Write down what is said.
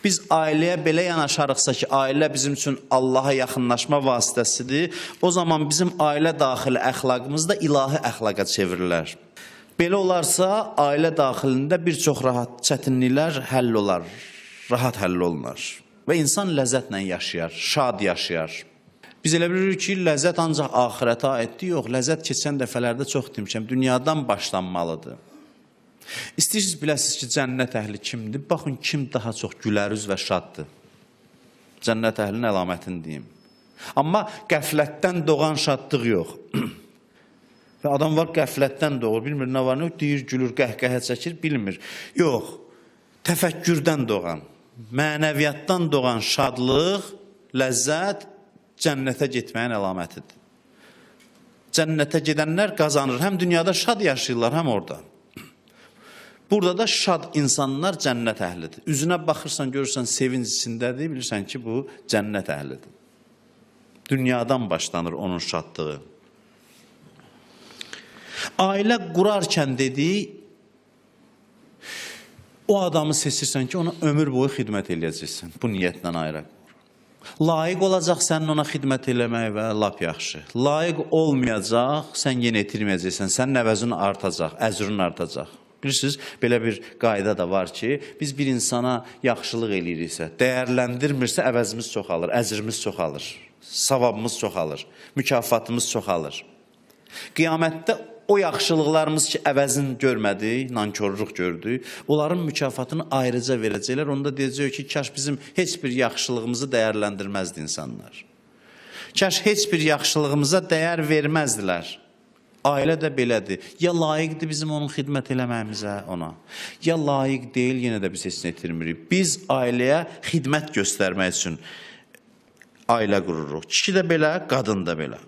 Biz ailəyə belə yanaşarıqsa ki, ailə bizim üçün Allaha yaxınlaşma vasitəsidir, o zaman bizim ailə daxili əxlaqımız da ilahi əxlaqa çevrilər. Belə olarsa, ailə daxilində bir çox rahat çətinliklər həll olar, rahat həll olunar və insan ləzzətlə yaşayar, şad yaşayar. Biz elə bilirik ki, ləzzət ancaq axirətə aiddir, yox, ləzzət keçən dəfələrdə çox demişəm, dünyadan başlanmalıdır. İstəyirsiniz biləsiniz ki, cənnət əhli kimdir? Baxın, kim daha çox gülərüz və şaddır? Cənnət əhlinin əlamətini deyim. Amma qəflətdən doğan şadlıq yox. Və adam var, qəflətdən doğur, bilmir nə var, nə deyir, gülür, qəhqəhə çəkir, bilmir. Yox, təfəkkürdən doğan, mənəviyyatdan doğan şadlıq, ləzzət cənnətə getməyin əlamətidir. Cənnətə gedənlər qazanır, həm dünyada şad yaşayırlar, həm orada. Burada da şad insanlar cənnət əhlidir. Üzünə baxırsan, görürsən, sevinc içindədir, bilirsən ki, bu cənnət əhlidir. Dünyadan başlanır onun şadlığı. Ailə qurarkən dediyi, o adamı seçirsən ki, ona ömür boyu xidmət eləyəcəksən, bu niyyətlə ayıraq. Layiq olacaq sənin ona xidmət eləmək və lap yaxşı. Layiq olmayacaq, sən yenə itirməyəcəksən, sənin əvəzin artacaq, əzrün artacaq. Bilirsiniz, belə bir qayda da var ki, biz bir insana yaxşılıq eləyiriksə, dəyərləndirmirsə əvəzimiz çoxalır, əzrimiz çoxalır, savabımız çoxalır, mükafatımız çoxalır. Qiyamətdə o yaxşılıqlarımız ki, əvəzini görmədik, nankörlük gördük, onların mükafatını ayrıca verəcəklər. Onda deyəcək ki, kaş bizim heç bir yaxşılığımızı dəyərləndirməzdi insanlar. Kaş heç bir yaxşılığımıza dəyər verməzdilər. Ailə də belədir. Ya layiqdir bizim onun xidmət eləməyimizə ona, ya layiq deyil, yenə də biz heç nə itirmirik. Biz ailəyə xidmət göstərmək üçün ailə qururuq. Kişi də belə, qadın da belə.